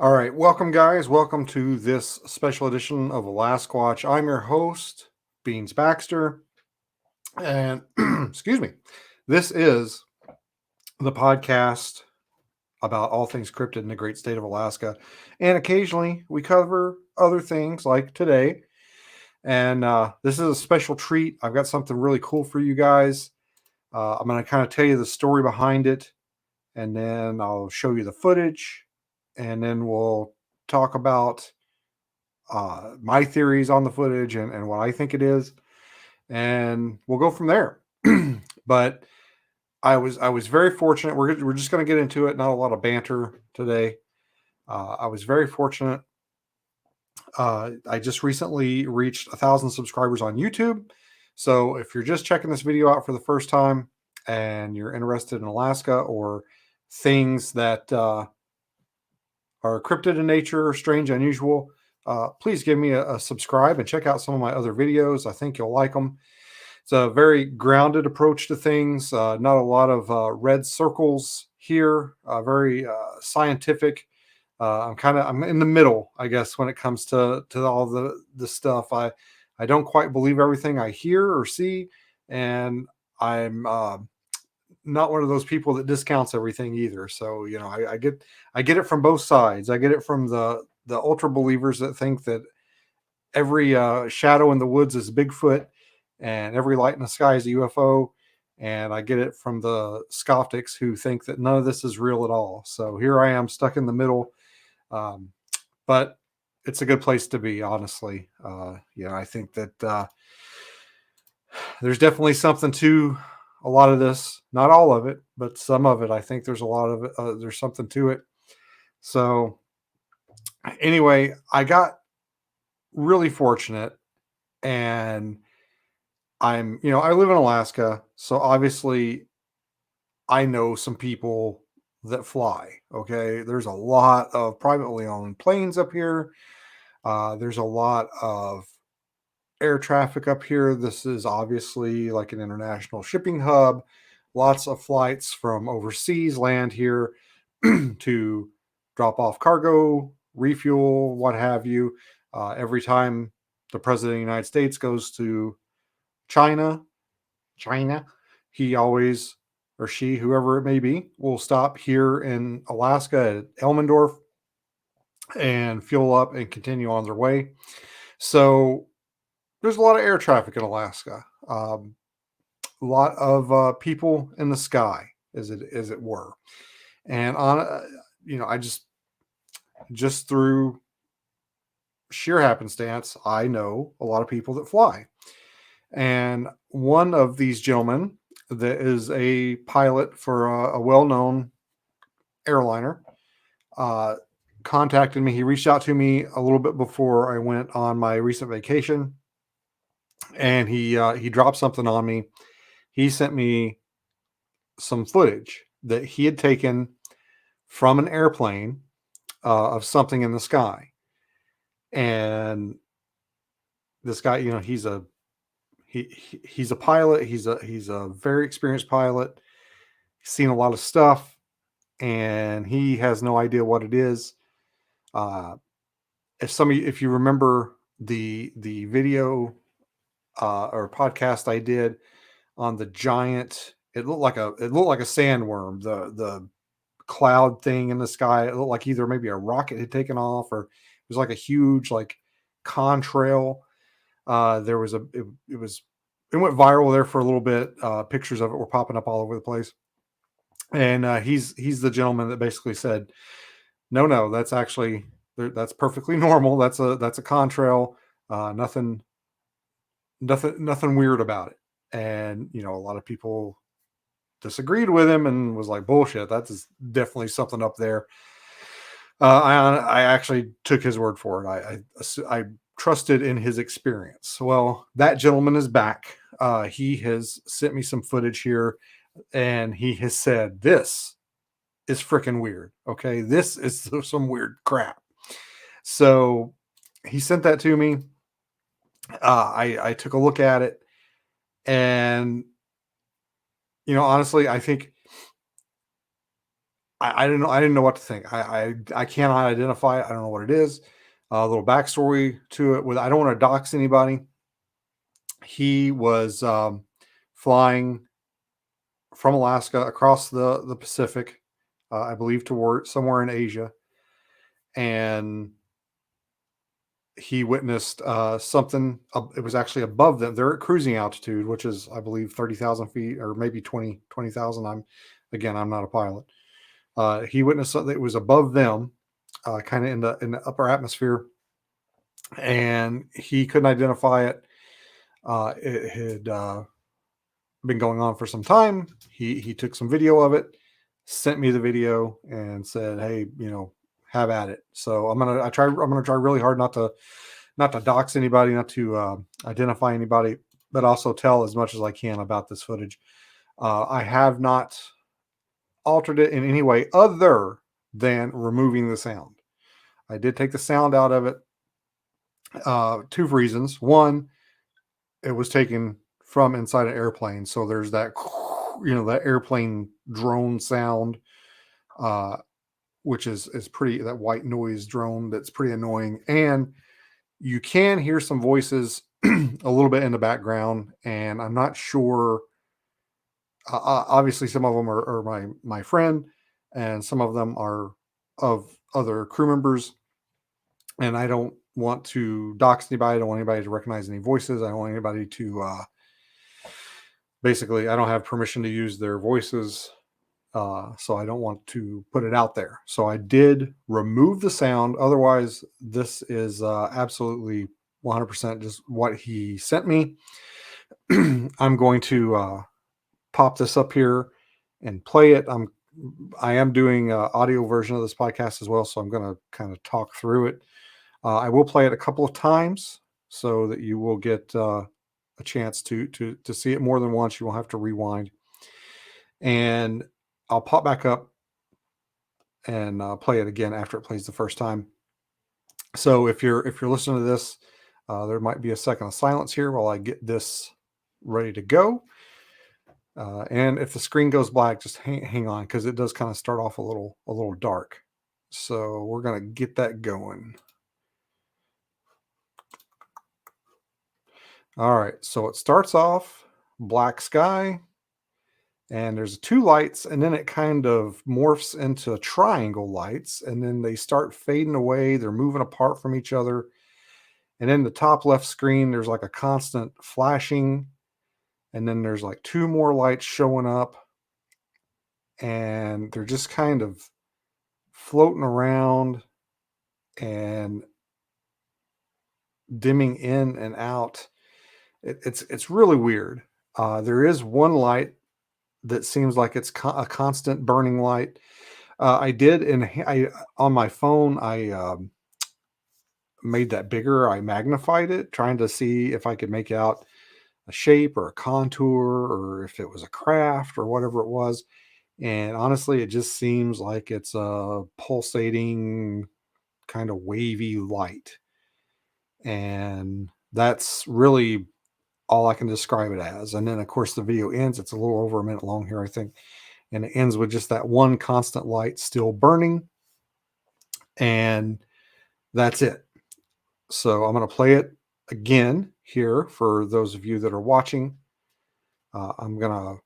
All right, welcome, guys. Welcome to this special edition of Alasquatch. I'm your host, Beans Baxter, and excuse me, this is the podcast about all things cryptid in the great state of Alaska. And occasionally we cover other things like today. And this is a special treat. I've got something really cool for you guys. I'm going to kind of tell you the story behind it, and then I'll show you the footage, and then we'll talk about my theories on the footage and what I think it is, and we'll go from there. But I was very fortunate. We're just going to get into it. Not a lot of banter today. I was very fortunate. I just recently reached 1,000 subscribers on YouTube. So if you're just checking this video out for the first time and you're interested in Alaska or things that are cryptid in nature, strange, unusual, please give me a subscribe and check out some of my other videos. I think you'll like them. It's a very grounded approach to things. Not a lot of red circles here. Very scientific. I'm in the middle, I guess, when it comes to all the stuff. I don't quite believe everything I hear or see, and I'm not one of those people that discounts everything either. So I get it from both sides. I get it from the ultra believers that think that every shadow in the woods is Bigfoot, and every light in the sky is a UFO. And I get it from the skeptics who think that none of this is real at all. So here I am stuck in the middle. Um, but it's a good place to be, honestly. I think that there's definitely something to a lot of this. Not all of it, but some of it. I think there's a lot of it. There's something to it. So anyway, I got really fortunate, and I live in Alaska, so obviously I know some people that fly. Okay, there's a lot of privately owned planes up here. There's a lot of air traffic up here. This is obviously like an international shipping hub. Lots of flights from overseas land here to drop off cargo, refuel, what have you. Every time the president of the United States goes to China, China, he always, or she, whoever it may be, will stop here in Alaska at Elmendorf and fuel up and continue on their way. So there's a lot of air traffic in Alaska. A lot of people in the sky, as it were, and I just through sheer happenstance, I know a lot of people that fly, and one of these gentlemen that is a pilot for a well-known airliner uh, contacted me. He reached out to me a little bit before I went on my recent vacation, and he dropped something on me. He sent me some footage that he had taken from an airplane of something in the sky. And this guy, he's a pilot. He's a very experienced pilot. He's seen a lot of stuff, and he has no idea what it is. Uh, if you remember the video or podcast I did on the giant, it looked like a sandworm. The cloud thing in the sky. It looked like either maybe a rocket had taken off, or it was like a huge like contrail. There was it went viral there for a little bit. Pictures of it were popping up all over the place. And he's the gentleman that basically said, no, that's actually that's perfectly normal. That's a contrail. Nothing nothing weird about it. And a lot of people disagreed with him and was like, bullshit. That's definitely something up there. I actually took his word for it. I trusted in his experience. Well, that gentleman is back. He has sent me some footage here, and he has said this is freaking weird. Okay, this is some weird crap. So he sent that to me. I took a look at it, and honestly, I think I didn't know what to think. I cannot identify it. I don't know what it is. A little backstory to it. With I don't want to dox anybody. He was flying from Alaska across the Pacific, I believe, toward somewhere in Asia, and he witnessed something. It was actually above them. They're at cruising altitude, which is, I believe, 30,000 feet or maybe 20,000. I'm not a pilot. He witnessed something that was above them, kind of in the upper atmosphere, and he couldn't identify it. It had been going on for some time. He took some video of it, sent me the video, and said, "Hey, have at it." So I'm gonna try really hard not to dox anybody, not to identify anybody, but also tell as much as I can about this footage. I have not altered it in any way other than removing the sound. I did take the sound out of it. Two reasons. One, it was taken from inside an airplane, so there's that that airplane drone sound, uh, which is pretty, that white noise drone that's pretty annoying, and you can hear some voices a little bit in the background, and I'm not sure. Obviously, some of them are my friend, and some of them are of other crew members. And I don't want to dox anybody. I don't want anybody to recognize any voices. I don't want anybody to basically. I don't have permission to use their voices, so I don't want to put it out there. So I did remove the sound. Otherwise, this is absolutely 100% just what he sent me. I'm going to pop this up here and play it. I am doing an audio version of this podcast as well, so I'm going to kind of talk through it. I will play it a couple of times so that you will get a chance to see it more than once. You won't have to rewind, and I'll pop back up and play it again after it plays the first time. So if you're listening to this, there might be a second of silence here while I get this ready to go. And if the screen goes black, just hang on, because it does kind of start off a little dark. So we're gonna get that going. All right. So it starts off black sky, and there's two lights, and then it kind of morphs into triangle lights, and then they start fading away. They're moving apart from each other. And in the top left screen, there's like a constant flashing, and then there's like two more lights showing up, and they're just kind of floating around and dimming in and out. It's really weird. There is one light that seems like it's a constant burning light. I did, and I on my phone, I made that bigger. I magnified it, trying to see if I could make out a shape or a contour, or if it was a craft or whatever it was. And honestly, it just seems like it's a pulsating, kind of wavy light. And that's really all I can describe it as. And then, of course, the video ends. It's a little over a minute long here, I think. And it ends with just that one constant light still burning. And that's it. So I'm going to play it again here for those of you that are watching. I'm gonna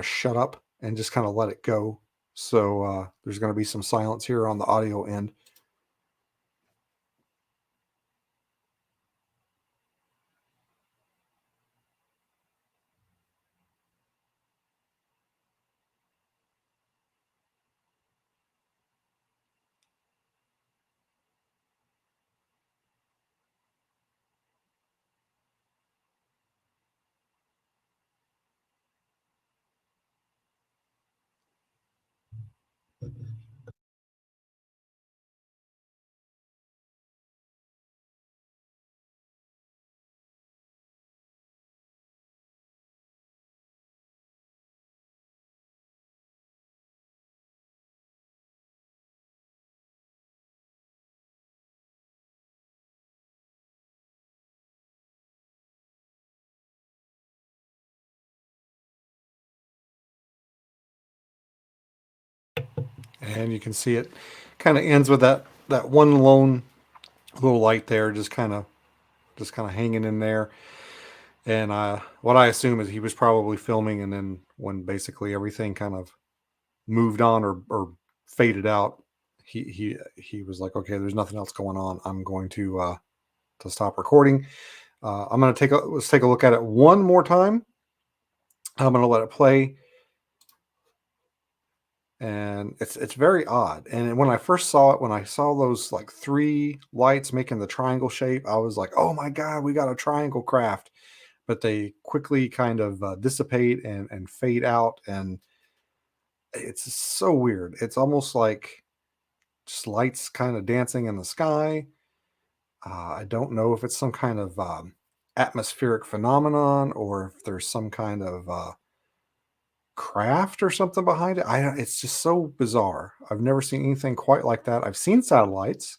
shut up and just kind of let it go. So there's going to be some silence here on the audio end. And you can see it kind of ends with that one lone little light there, just kind of hanging in there. And what I assume is he was probably filming, and then when basically everything kind of moved on or faded out, he was like, okay, there's nothing else going on. I'm going to stop recording. I'm going to let's take a look at it one more time. I'm going to let it play, and it's very odd. And when I first saw it, when I saw those like three lights making the triangle shape, I was like, oh my god, we got a triangle craft. But they quickly kind of dissipate and fade out, and it's so weird. It's almost like just lights kind of dancing in the sky. I don't know if it's some kind of atmospheric phenomenon, or if there's some kind of craft or something behind it. It's just so bizarre. I've never seen anything quite like that. I've seen satellites.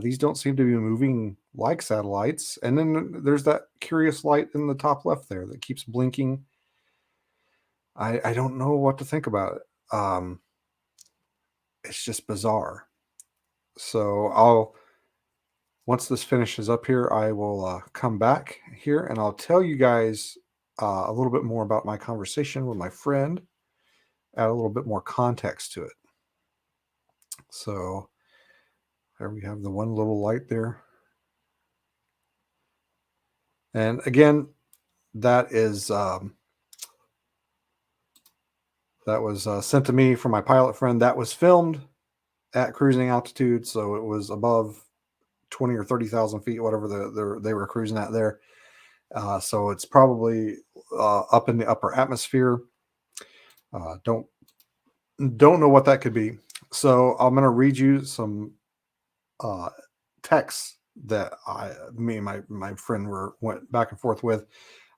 These don't seem to be moving like satellites. And then there's that curious light in the top left there that keeps blinking. I don't know what to think about it. It's just bizarre. So once this finishes up here, I will come back here and I'll tell you guys a little bit more about my conversation with my friend, add a little bit more context to it. So there we have the one little light there. And again, that was sent to me from my pilot friend. That was filmed at cruising altitude, so it was above 20 or 30,000 feet, whatever they were cruising at there. So it's probably up in the upper atmosphere. Don't know what that could be. So I'm going to read you some uh, texts that me and my friend went back and forth with.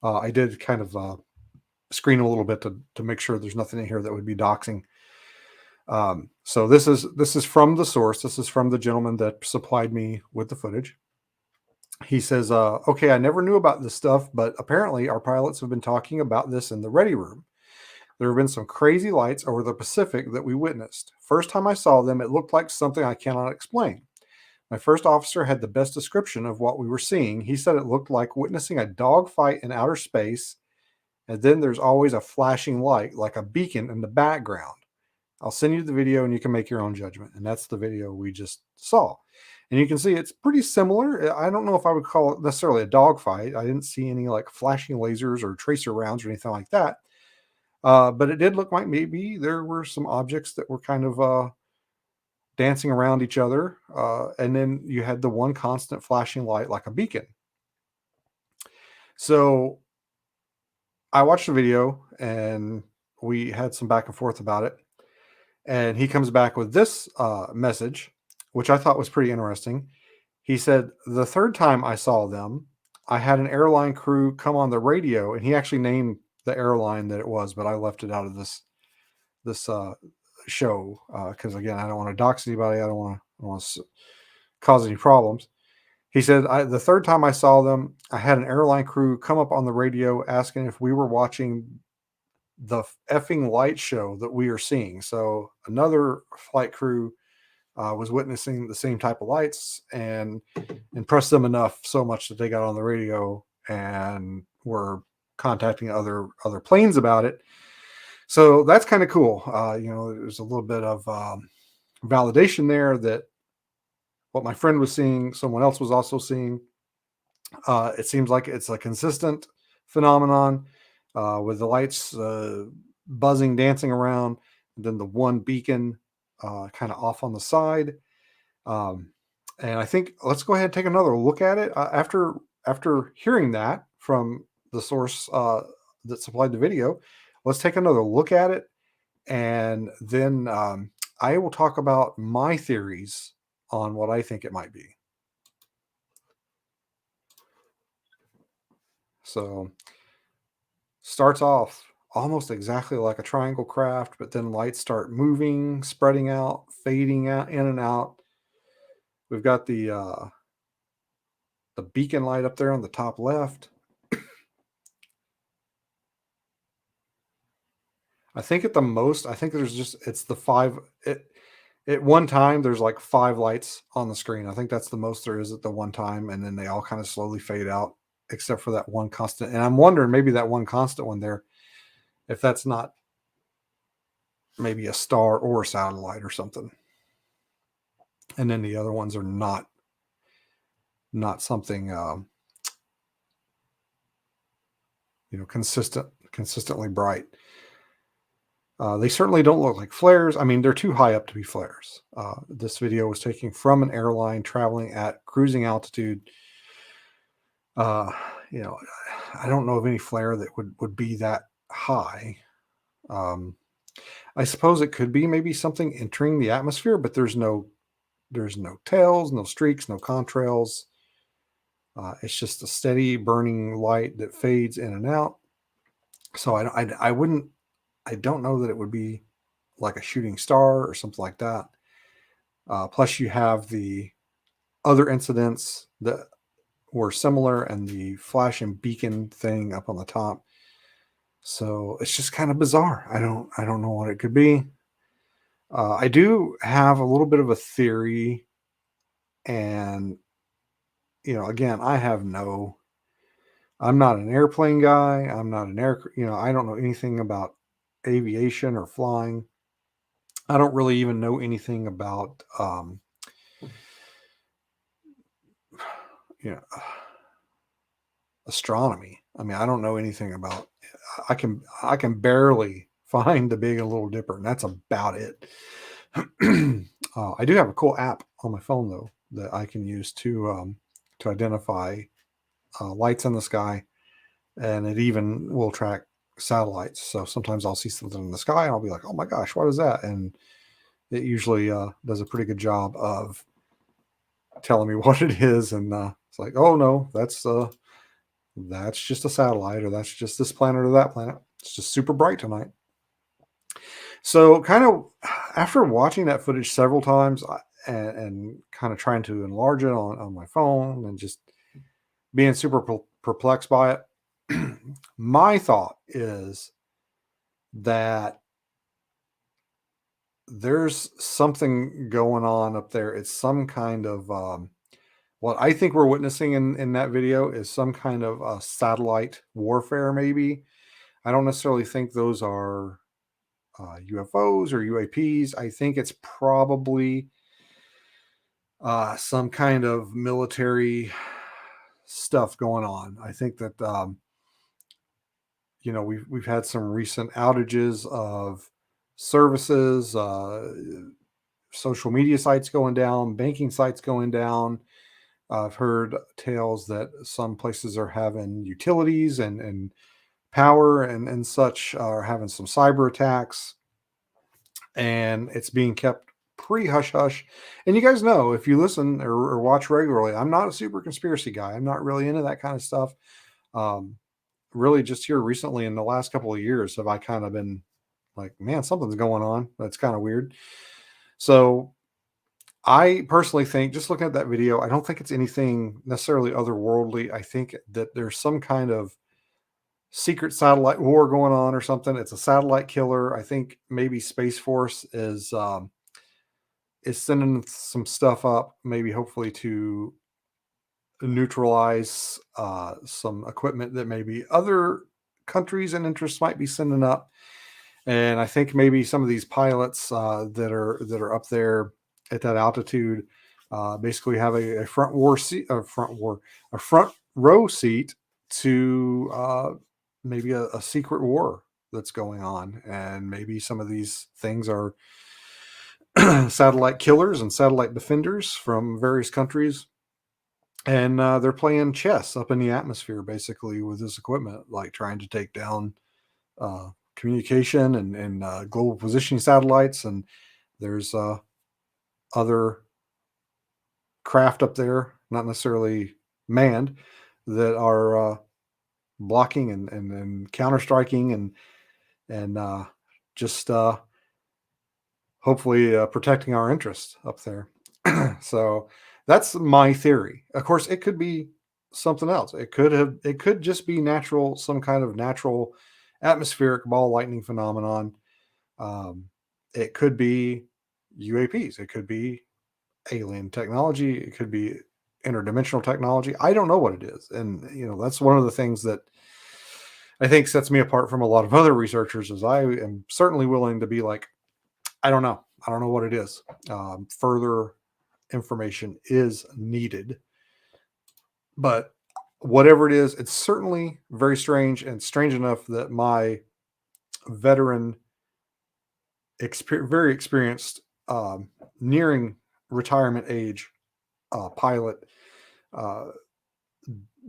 I did kind of screen a little bit to make sure there's nothing in here that would be doxing. So this is from the source. This is from the gentleman that supplied me with the footage. He says, okay, I never knew about this stuff, but apparently our pilots have been talking about this in the ready room. There have been some crazy lights over the Pacific that we witnessed. First time I saw them, it looked like something I cannot explain. My first officer had the best description of what we were seeing. He said it looked like witnessing a dogfight in outer space, and then there's always a flashing light, like a beacon in the background. I'll send you the video and you can make your own judgment. And that's the video we just saw. And you can see it's pretty similar. I don't know if I would call it necessarily a dogfight. I didn't see any like flashing lasers or tracer rounds or anything like that. But it did look like maybe there were some objects that were kind of dancing around each other. And then you had the one constant flashing light like a beacon. So I watched the video and we had some back and forth about it. And he comes back with this message, which I thought was pretty interesting. He said, the third time I saw them, I had an airline crew come on the radio, and he actually named the airline that it was, but I left it out of this show because again, I don't want to dox anybody. I don't want to cause any problems. He said, the third time I saw them, I had an airline crew come up on the radio asking if we were watching the effing light show that we are seeing. So another flight crew was witnessing the same type of lights and impressed them enough so much that they got on the radio and were contacting other planes about it. So that's kind of cool. There's a little bit of validation there that what my friend was seeing, someone else was also seeing. It seems like it's a consistent phenomenon with the lights buzzing, dancing around, and then the one beacon kind of off on the side. And I think let's go ahead and take another look at it after hearing that from the source that supplied the video. Let's take another look at it, and then I will talk about my theories on what I think it might be. So starts off almost exactly like a triangle craft, but then lights start moving, spreading out, fading out, in and out. We've got the beacon light up there on the top left. I think at the most, I think there's just it's the five. At one time, there's like five lights on the screen. I think that's the most there is at the one time, and then they all kind of slowly fade out, except for that one constant. And I'm wondering maybe that one constant one there, if that's not maybe a star or a satellite or something. And then the other ones are not something consistently bright. They certainly don't look like flares. I mean, they're too high up to be flares. This video was taken from an airline traveling at cruising altitude. Uh, you know, I don't know of any flare that would be that high. Um, I suppose it could be maybe something entering the atmosphere, but there's no tails, no streaks, no contrails. It's just a steady burning light that fades in and out. So I wouldn't I don't know that it would be like a shooting star or something like that. Plus, you have the other incidents that were similar and the flash and beacon thing up on the top. So it's just kind of bizarre. I don't know what it could be. I do have a little bit of a theory, and again, I'm not an airplane guy. I'm not an I don't know anything about aviation or flying. I don't really even know anything about, you know, astronomy. I mean, I don't know anything about. I can barely find the Big and Little Dipper, and that's about it. I do have a cool app on my phone though that I can use to identify lights in the sky, and it even will track satellites. So sometimes I'll see something in the sky, and I'll be like, "Oh my gosh, what is that?" And it usually does a pretty good job of telling me what it is, and it's like, "Oh no, that's just a satellite, or that's just this planet or that planet. It's just super bright tonight." So, kind of after watching that footage several times and kind of trying to enlarge it on my phone and just being super perplexed by it, my thought is that there's something going on up there. It's some kind of what I think we're witnessing in that video is some kind of satellite warfare, maybe. I don't necessarily think those are UFOs or UAPs. I think it's probably some kind of military stuff going on. I think that we've had some recent outages of services, social media sites going down, banking sites going down. I've heard tales that some places are having utilities and power and such are having some cyber attacks, and it's being kept pretty hush hush. And you guys know, if you listen or watch regularly, I'm not a super conspiracy guy. I'm not really into that kind of stuff. Um, Really, just here recently in the last couple of years, have I kind of been like, man, something's going on. That's kind of weird. So I personally think, just looking at that video, I don't think it's anything necessarily otherworldly. I think that there's some kind of secret satellite war going on or something. It's a satellite killer. I think maybe Space Force is sending some stuff up, maybe hopefully to neutralize some equipment that maybe other countries and interests might be sending up. And I think maybe some of these pilots that are up there at that altitude basically have a front row seat to maybe a secret war that's going on, and maybe some of these things are satellite killers and satellite defenders from various countries, and they're playing chess up in the atmosphere basically with this equipment, like trying to take down communication and global positioning satellites. And there's other craft up there, not necessarily manned, that are blocking and counter striking and just hopefully protecting our interests up there. So that's my theory. Of course, it could be something else. It could just be natural, some kind of natural atmospheric ball lightning phenomenon. Um, it could be UAPs. It could be alien technology. It could be interdimensional technology. I don't know what it is. And, that's one of the things that I think sets me apart from a lot of other researchers is I am certainly willing to be like, I don't know. I don't know what it is. Further information is needed. But whatever it is, it's certainly very strange and strange enough that my veteran, very experienced, nearing retirement age pilot uh,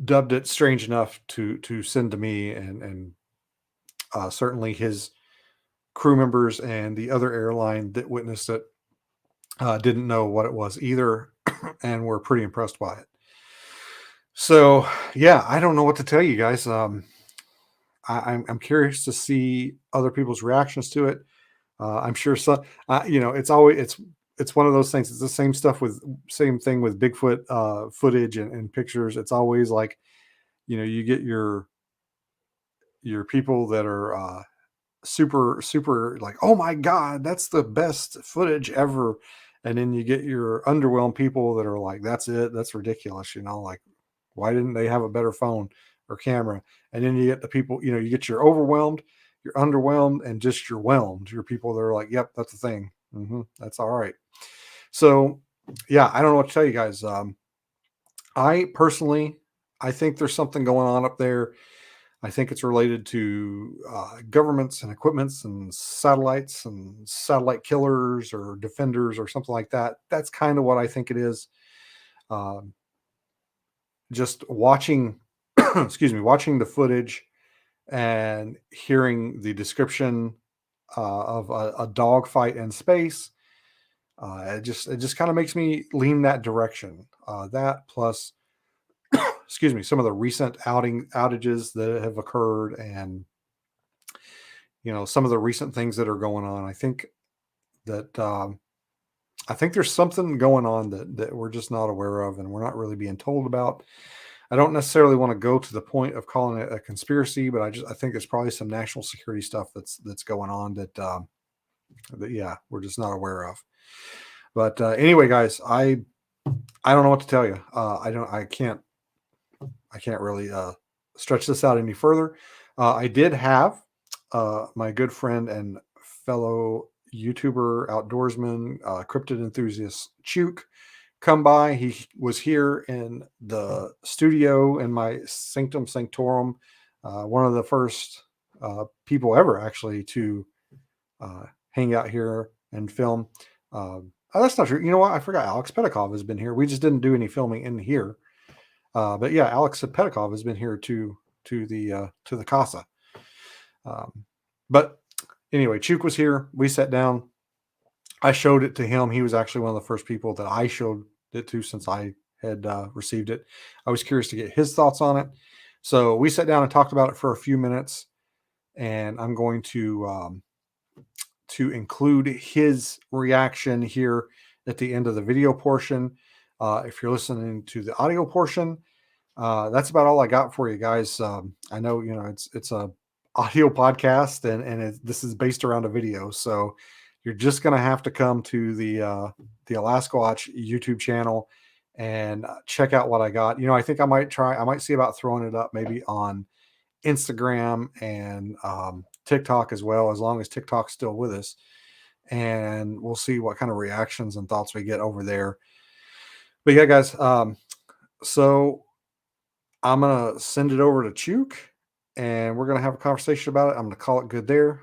dubbed it strange enough to send to me, and certainly his crew members and the other airline that witnessed it didn't know what it was either, and were pretty impressed by it. So, yeah, I don't know what to tell you guys. I'm curious to see other people's reactions to it. I'm sure some, it's one of those things. It's the same thing with Bigfoot footage and pictures. It's always like, you get your people that are super super like, oh my god, that's the best footage ever, and then you get your underwhelmed people that are like, that's it, that's ridiculous, like, why didn't they have a better phone or camera? And then you get the people, you get your overwhelmed, your underwhelmed, and just your whelmed, your people that are like, yep, that's the thing. That's all right. So yeah, I don't know what to tell you guys. I personally, I think there's something going on up there. I think it's related to governments and equipments and satellites and satellite killers or defenders or something like that. That's kind of what I think it is. Um, just watching, excuse me, watching the footage and hearing the description of a dogfight in space. It just kind of makes me lean that direction. That plus, excuse me, some of the recent outages that have occurred, and some of the recent things that are going on. That I think there's something going on that we're just not aware of, and we're not really being told about. I don't necessarily want to go to the point of calling it a conspiracy, but I think there's probably some national security stuff that's going on that yeah, we're just not aware of. But anyway, guys, I don't know what to tell you. I can't really stretch this out any further. I did have my good friend and fellow YouTuber, outdoorsman, cryptid enthusiast Chuk come by. He was here in the studio in my Sanctum Sanctorum, one of the first people ever actually to hang out here and film. That's not true. You know what? I forgot. Alex Petikov has been here. We just didn't do any filming in here. But yeah, Alex Petikov has been here to the casa. But anyway, Chuk was here. We sat down. I showed it to him. He was actually one of the first people that I showed it to since I had received it. I was curious to get his thoughts on it. So we sat down and talked about it for a few minutes, and I'm going to include his reaction here at the end of the video portion. If you're listening to the audio portion, that's about all I got for you guys. I know, it's a audio podcast, and this is based around a video, so you're just gonna have to come to the Alasquatch YouTube channel and check out what I got. I think I might see about throwing it up maybe on Instagram and TikTok as well, as long as TikTok's still with us, and we'll see what kind of reactions and thoughts we get over there. But yeah, guys, so I'm gonna send it over to Chuk, and we're gonna have a conversation about it. I'm gonna call it good there.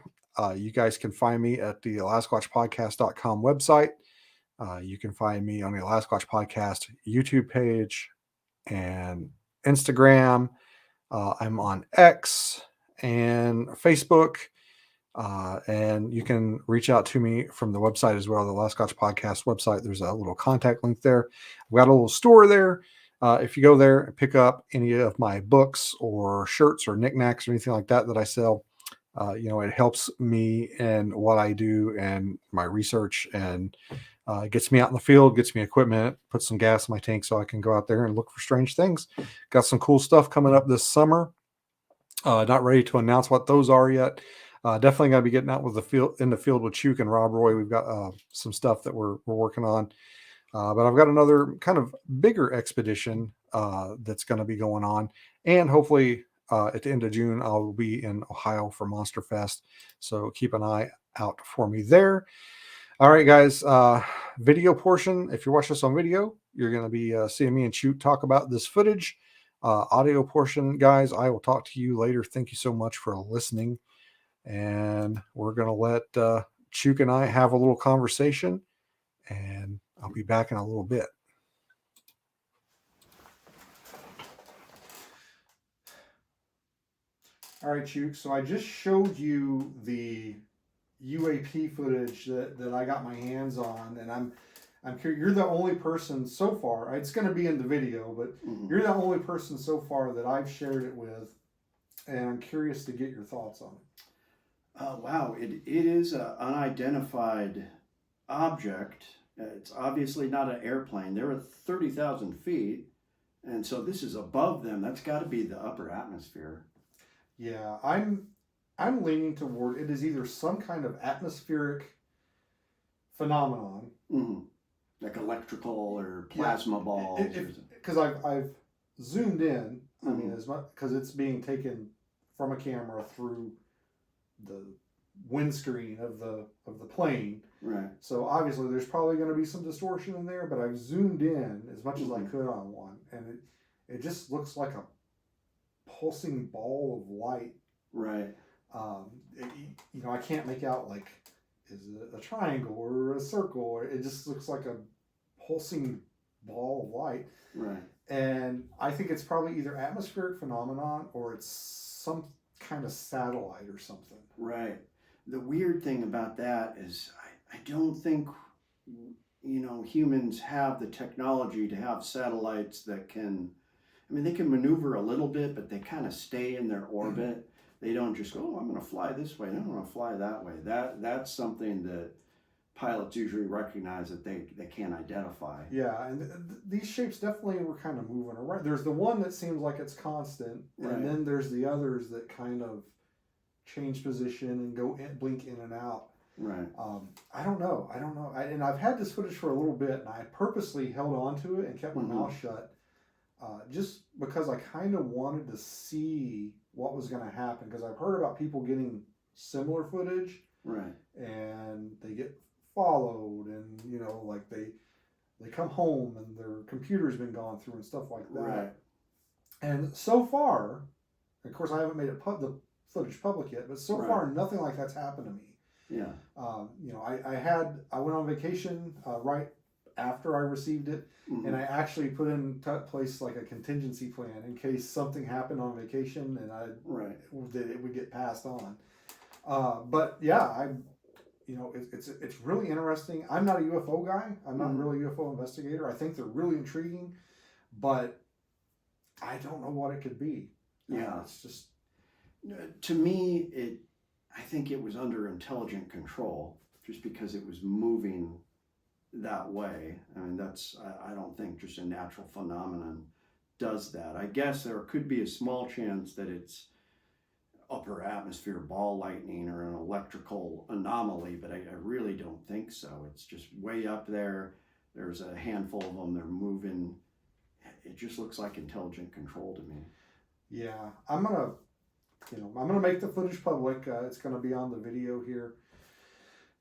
You guys can find me at the AlasquatchPodcast.com website. You can find me on the Alasquatch Podcast YouTube page and Instagram. I'm on X and Facebook. And you can reach out to me from the website as well, the Alasquatch Podcast website. There's a little contact link there. I've got a little store there. If you go there and pick up any of my books or shirts or knickknacks or anything like that I sell, it helps me in what I do and my research, and it gets me out in the field, gets me equipment, puts some gas in my tank so I can go out there and look for strange things. Got some cool stuff coming up this summer. Not ready to announce what those are yet. Definitely going to be getting out with the field in the field with Chuke and Rob Roy. We've got some stuff that we're working on. But I've got another kind of bigger expedition that's going to be going on. And hopefully at the end of June, I'll be in Ohio for Monster Fest. So keep an eye out for me there. All right, guys. Video portion. If you're watching this on video, you're going to be seeing me and Shoot talk about this footage. Audio portion, guys, I will talk to you later. Thank you so much for listening. And we're going to let Chuk and I have a little conversation. And I'll be back in a little bit. All right, Chuk. So I just showed you the UAP footage that I got my hands on, and I'm curious. You're the only person so far. It's going to be in the video, but you're the only person so far that I've shared it with, and I'm curious to get your thoughts on it. Wow, it is an unidentified object. It's obviously not an airplane. They're at 30,000 feet, and so this is above them. That's got to be the upper atmosphere. Yeah, I'm leaning toward it is either some kind of atmospheric phenomenon, like electrical or plasma balls. Because I've zoomed in. I mean, as much because it's being taken from a camera through the windscreen of the plane. Right. So obviously there's probably going to be some distortion in there, but I've zoomed in as much as I could on one, and it just looks like a pulsing ball of light. Right. I can't make out, like, is it a triangle or a circle? It just looks like a pulsing ball of light. Right. And I think it's probably either atmospheric phenomenon or it's some kind of satellite or something. Right. The weird thing about that is I don't think humans have the technology to have satellites that can, they can maneuver a little bit, but they kind of stay in their orbit. They don't just go, oh, I'm going to fly this way. No, I'm going to fly that way. That's something that pilots usually recognize that they can't identify. Yeah, and these shapes definitely were kind of moving around. There's the one that seems like it's constant, and then there's the others that kind of change position and blink in and out. Right. I don't know. And I've had this footage for a little bit, and I purposely held on to it and kept my mouth shut, just because I kind of wanted to see what was going to happen. Because I've heard about people getting similar footage, right, and they get followed, and like they come home and their computer's been gone through and stuff like that. Right. And so far, of course, I haven't made the footage public yet, but so far nothing like that's happened to me. Yeah. I went on vacation right after I received it, and I actually put in place like a contingency plan in case something happened on vacation and that it would get passed on. But yeah, it's really interesting. I'm not a UFO guy. I'm not really a UFO investigator. I think they're really intriguing, but I don't know what it could be. Yeah, it's just, to me, I think it was under intelligent control, just because it was moving that way. I don't think just a natural phenomenon does that. I guess there could be a small chance that it's upper atmosphere ball lightning or an electrical anomaly, but I really don't think so. It's just way up there. There's a handful of them. They're moving. It just looks like intelligent control to me. Yeah, I'm gonna make the footage public. It's gonna be on the video here,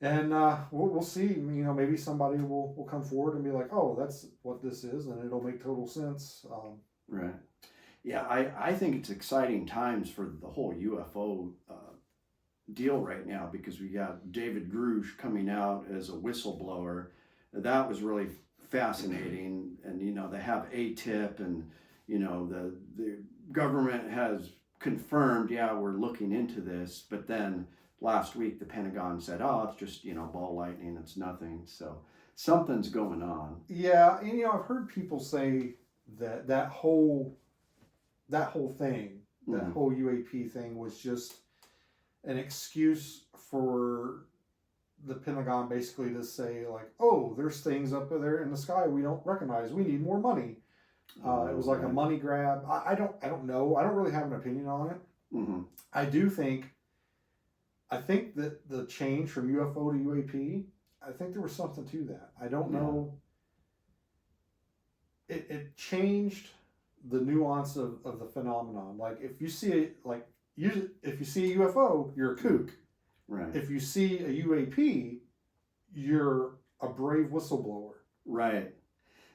and we'll see. Maybe somebody will come forward and be like, "Oh, that's what this is," and it'll make total sense. Right. Yeah, I think it's exciting times for the whole UFO deal right now, because we got David Grush coming out as a whistleblower. That was really fascinating, and they have ATIP, and the government has confirmed, yeah, we're looking into this, but then last week the Pentagon said, oh, it's just ball lightning, it's nothing. So something's going on. Yeah, and I've heard people say that whole thing, that whole UAP thing, was just an excuse for the Pentagon basically to say, like, oh, there's things up there in the sky we don't recognize, we need more money. It was like a money grab. I don't know. I don't really have an opinion on it. I do think I think that the change from UFO to UAP, I think there was something to that. I don't Yeah. know. It changed the nuance of the phenomenon. Like if you see if you see a UFO, you're a kook. Right. If you see a UAP, you're a brave whistleblower. Right.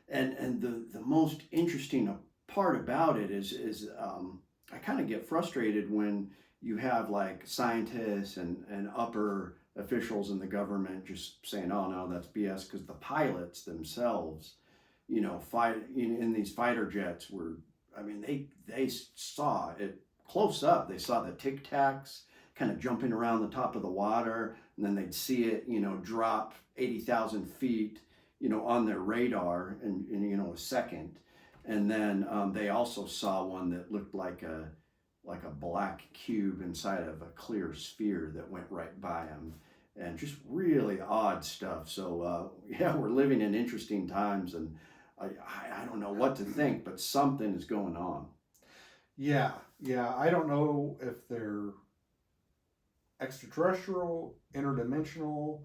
And the most interesting part about it is I kind of get frustrated when you have like scientists and upper officials in the government just saying, "Oh no, that's BS," because the pilots themselves, fight in these fighter jets were. I mean, they saw it close up. They saw the tic tacs kind of jumping around the top of the water, and then they'd see it, drop 80,000 feet, on their radar in a second. And then they also saw one that looked like a black cube inside of a clear sphere that went right by them, and just really odd stuff. So yeah, we're living in interesting times, and I don't know what to think, but something is going on. Yeah, yeah. I don't know if they're extraterrestrial, interdimensional,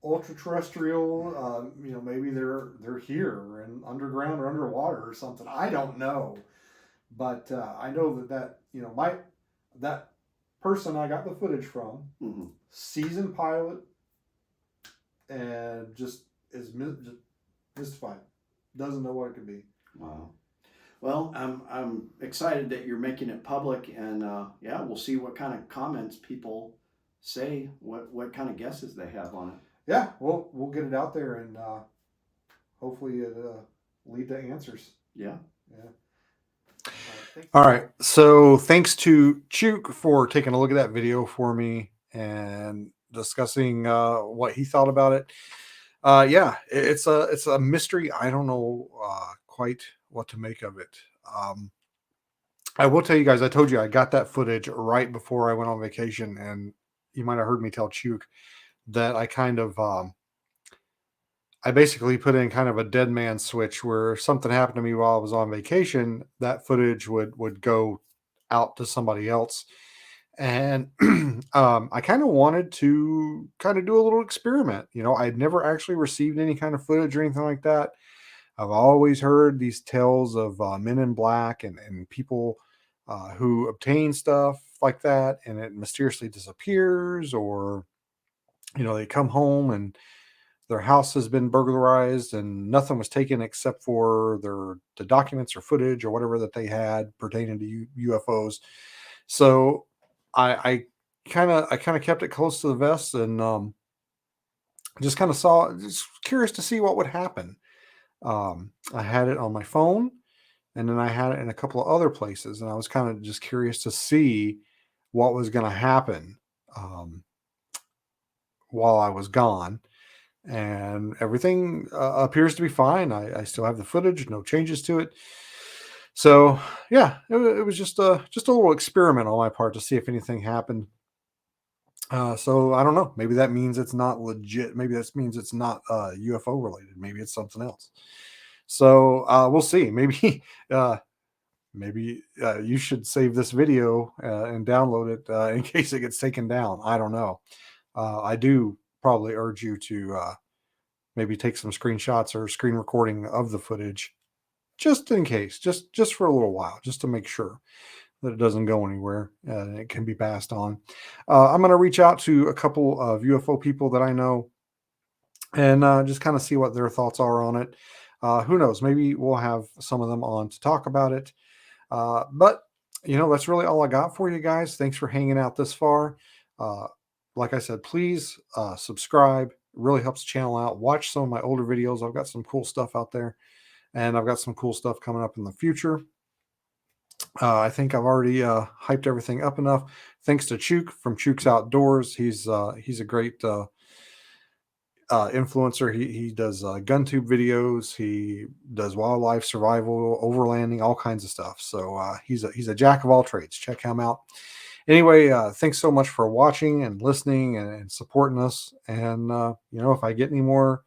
ultra terrestrial. Maybe they're here and underground or underwater or something. I don't know, but I know my that person I got the footage from, Mm-hmm. seasoned pilot, and just mystified. Doesn't know what it could be. Wow. Well, I'm excited that you're making it public, and yeah, we'll see what kind of comments people say, what kind of guesses they have on it. Yeah, we'll get it out there and hopefully it lead to answers. Yeah. Yeah. All right. So thanks to Chuk for taking a look at that video for me and discussing what he thought about it. Yeah, it's a mystery. I don't know quite what to make of it. I will tell you guys. I told you I got that footage right before I went on vacation, and you might have heard me tell Chuk that I basically put in kind of a dead man switch where if something happened to me while I was on vacation, that footage would go out to somebody else. And I kind of wanted to kind of do a little experiment. I'd never actually received any kind of footage or anything like that. I've always heard these tales of men in black and people who obtain stuff like that and it mysteriously disappears, or they come home and their house has been burglarized and nothing was taken except for the documents or footage or whatever that they had pertaining to UFOs. So I kind of kept it close to the vest and just kind of just curious to see what would happen. I had it on my phone and then I had it in a couple of other places, and I was kind of just curious to see what was going to happen um, while I was gone, and everything appears to be fine. I still have the footage, no changes to it. So yeah, it was just a little experiment on my part to see if anything happened. So I don't know. Maybe that means it's not legit. Maybe that means it's not UFO related. Maybe it's something else. So we'll see. Maybe uh, maybe you should save this video and download it in case it gets taken down. I don't know. I do probably urge you to maybe take some screenshots or screen recording of the footage just in case, just for a little while, just to make sure that it doesn't go anywhere and it can be passed on. I'm going to reach out to a couple of UFO people that I know and just kind of see what their thoughts are on it. Who knows? Maybe we'll have some of them on to talk about it. But that's really all I got for you guys. Thanks for hanging out this far. Uh, like I said, please subscribe. It really helps the channel out. Watch some of my older videos. I've got some cool stuff out there, and I've got some cool stuff coming up in the future. I think I've already hyped everything up enough. Thanks to Chuk from Chuk's Outdoors. He's a great influencer. He does gun tube videos. He does wildlife survival, overlanding, all kinds of stuff. So he's a jack of all trades. Check him out. Anyway, thanks so much for watching and listening and supporting us. And if I get any more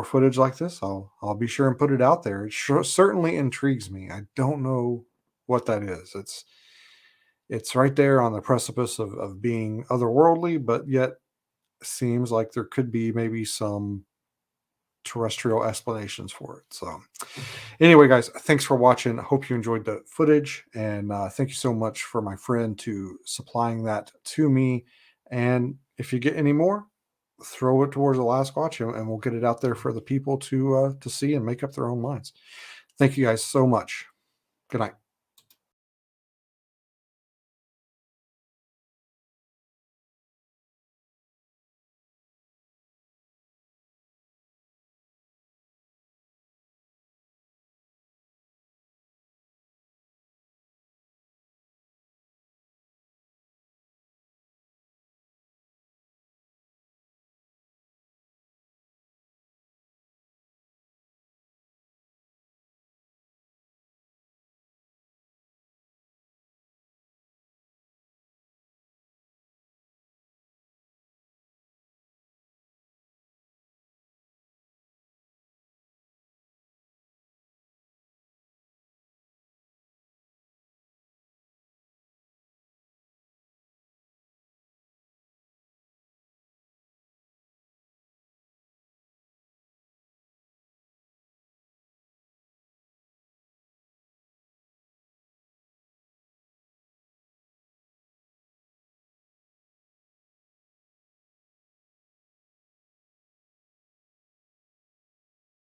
footage like this, I'll be sure and put it out there. It certainly intrigues me. I don't know what that is. It's right there on the precipice of being otherworldly, but yet seems like there could be maybe some terrestrial explanations for it. So, anyway, guys, thanks for watching. I hope you enjoyed the footage, and thank you so much for my friend to supplying that to me. And if you get any more, throw it towards Alasquatch, and we'll get it out there for the people to see and make up their own minds. Thank you guys so much. Good night.